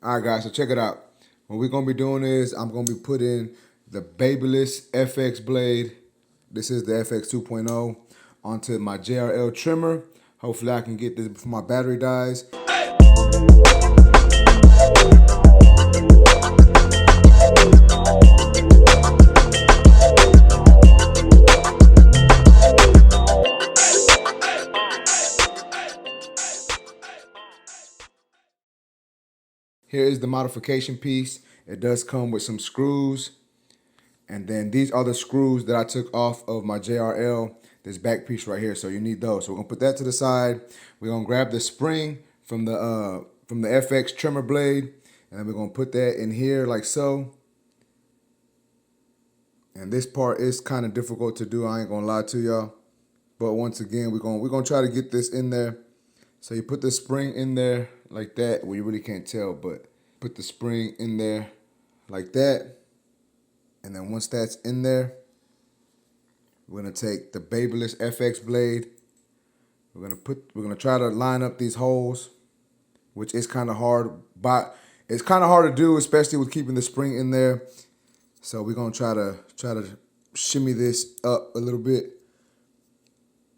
All right, guys, so check it out. What we're going to be doing is I'm going to be putting the Babyliss FX Blade. This is the FX 2.0 onto my JRL trimmer. Hopefully I can get this before my battery dies. Here is the modification piece. It does come with some screws. And then these are the screws that I took off of my JRL, this back piece right here. So you need those. So we're gonna put that to the side. We're gonna grab the spring from the FX trimmer blade, and then we're gonna put that in here like so. And this part is kind of difficult to do, I ain't gonna lie to y'all. But once again, we're gonna try to get this in there. So you put the spring in there like that. Well, you really can't tell, but put the spring in there like that. And then once that's in there, we're gonna take the Babyliss FX blade. We're gonna try to line up these holes, which is kind of hard, but it's kind of hard to do, especially with keeping the spring in there. So we're gonna try to shimmy this up a little bit.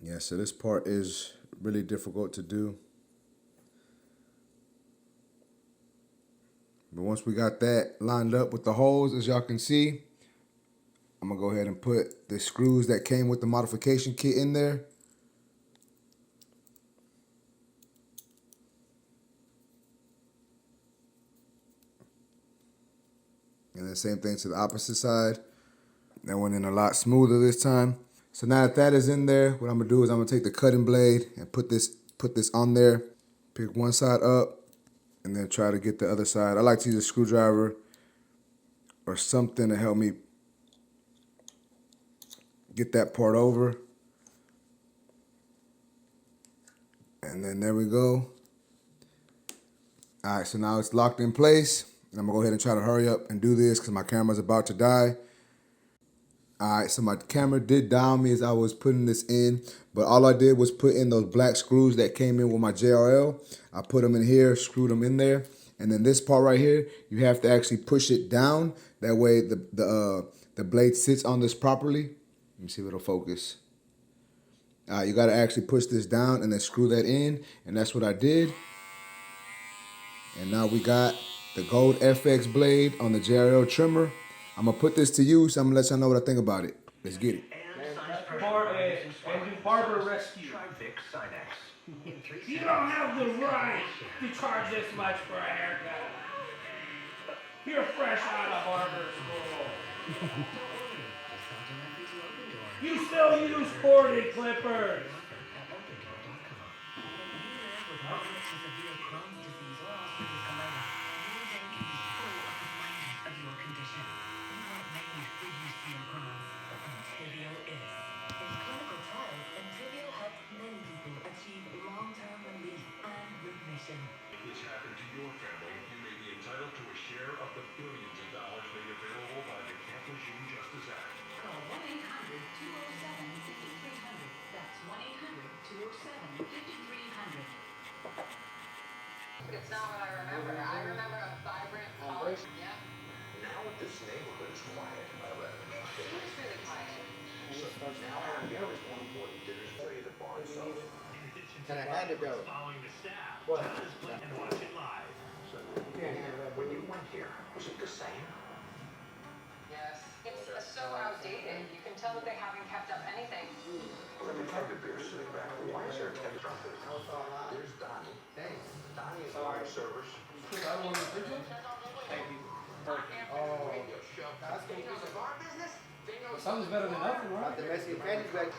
Yeah, so this part is really difficult to do. But once we got that lined up with the holes, as y'all can see, I'm gonna go ahead and put the screws that came with the modification kit in there. And then same thing to the opposite side. That went in a lot smoother this time. So now that that is in there, what I'm gonna do is I'm gonna take the cutting blade and put this on there. Pick one side up and then try to get the other side. I like to use a screwdriver or something to help me get that part over. And then there we go. All right, so now it's locked in place. I'm gonna go ahead and try to hurry up and do this because my camera's about to die. All right, so my camera did die on me as I was putting this in, but all I did was put in those black screws that came in with my JRL. I put them in here, screwed them in there, and then this part right here, you have to actually push it down. That way the blade sits on this properly. Let me see if it'll focus. You gotta actually push this down and then screw that in, and that's what I did. And now we got the gold FX blade on the JRL trimmer. I'm gonna put this to use. I'm gonna let y'all know what I think about it. Let's get it. Barber Rescue. You don't have the right to charge this much for a haircut. You're fresh out of barber school. You still use corded clippers. This happened to your family, you may be entitled to a share of the billions of dollars made available by the Capital Machine Justice Act. Call 1-800-207-5300. That's 1-800-207-5300. It's not what I remember. I remember a vibrant college. Yep. Now that this neighborhood is quiet, It was really quiet. now happy hour is more important dinners played at bar and stuff. And I had to go. Following the staff, What? and watch it live. When you went here, was it the same? Yes. It's so outdated. You can tell that they haven't kept up anything. Let me tell you, beer sitting back. Why is there a tent trumpet? There's Donnie. Thanks. Donnie is one of the servers. Thank you. Oh. That's good. Something's better than nothing, Not the Mexican candy bag.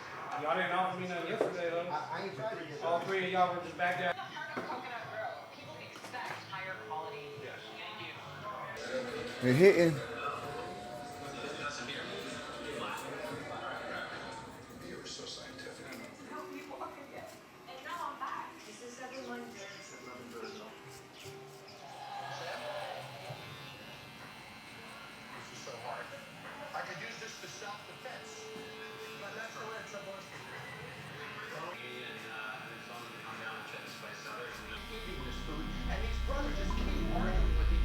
Y'all didn't offer me none yesterday, though. I ain't tried to get All three of y'all were just back there. The heart of Coconut Grove. People expect higher quality. Yes. Thank you. They're hitting. You were so scientific. And now I'm back. This is everyone. This is so hard. I could use this for self-defense. But that's the way it's supposed to be. And these brothers just keep arguing with each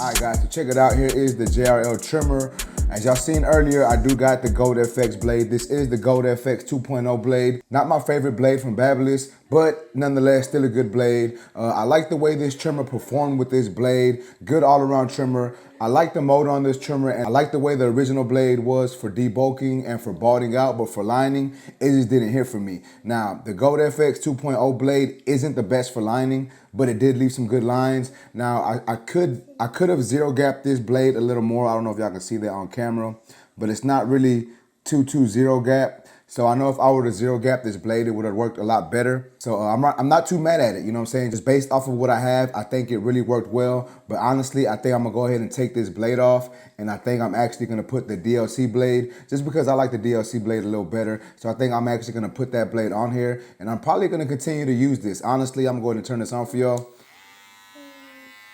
All right, guys, so check it out. Here is the JRL trimmer. As y'all seen earlier, I do got the Gold FX blade. This is the Gold FX 2.0 blade. Not my favorite blade from Babyliss, but nonetheless, still a good blade. I like the way this trimmer performed with this blade. Good all-around trimmer. I like the motor on this trimmer, and I like the way the original blade was for debulking and for balding out, but for lining, it just didn't hit for me. Now, the Gold FX 2.0 blade isn't the best for lining, but it did leave some good lines. Now, I could have zero gapped this blade a little more. I don't know if y'all can see that on camera, but it's not really too zero gap. So I know if I were to zero gap this blade, it would have worked a lot better. So I'm not too mad at it, you know what I'm saying? Just based off of what I have, I think it really worked well. But honestly, I think I'm gonna go ahead and take this blade off, and I think I'm actually gonna put the DLC blade, just because I like the DLC blade a little better. So I think I'm actually gonna put that blade on here, and I'm probably gonna continue to use this. Honestly, I'm going to turn this on for y'all.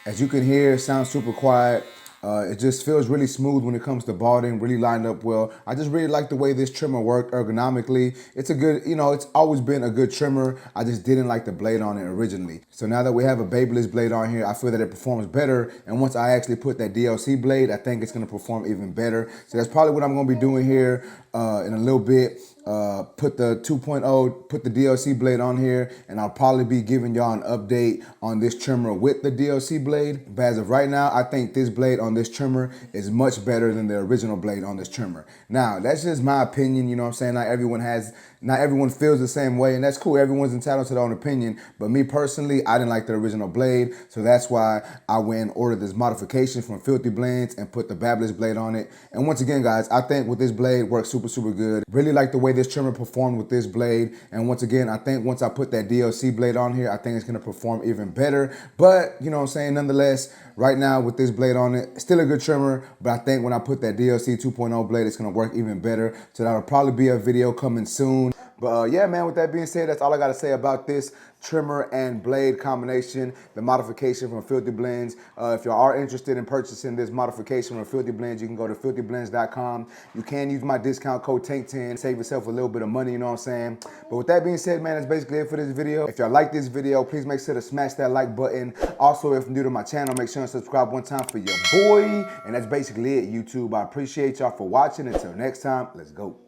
As you can hear, it sounds super quiet. It just feels really smooth when it comes to balding, really lined up well. I just really like the way this trimmer worked ergonomically. It's a good, you know, it's always been a good trimmer. I just didn't like the blade on it originally. So now that we have a Babyliss blade on here, I feel that it performs better. And once I actually put that DLC blade, I think it's gonna perform even better. So that's probably what I'm gonna be doing here in a little bit. Put the 2.0, put the DLC blade on here, and I'll probably be giving y'all an update on this trimmer with the DLC blade. But as of right now, I think this blade on this trimmer is much better than the original blade on this trimmer. Now, that's just my opinion, you know what I'm saying? Not everyone feels the same way, and that's cool. Everyone's entitled to their own opinion. But me personally, I didn't like the original blade, so that's why I went and ordered this modification from Filthy Blends and put the Babyliss blade on it. And once again, guys, I think with this blade works super good. Really like the way this trimmer performed with this blade. And once again, I think once I put that DLC blade on here, I think it's gonna perform even better. But, you know what I'm saying, nonetheless, right now with this blade on it, still a good trimmer, but I think when I put that DLC 2.0 blade, it's gonna work even better. So that'll probably be a video coming soon. But yeah, man, with that being said, that's all I gotta say about this trimmer and blade combination, the modification from Filthy Blends. If you are interested in purchasing this modification from Filthy Blends, you can go to filthyblends.com. You can use my discount code TANK10, save yourself a little bit of money, you know what I'm saying? But with that being said, man, that's basically it for this video. If y'all like this video, please make sure to smash that like button. Also, if you're new to my channel, make sure and subscribe one time for your boy. And that's basically it, YouTube. I appreciate y'all for watching. Until next time, let's go.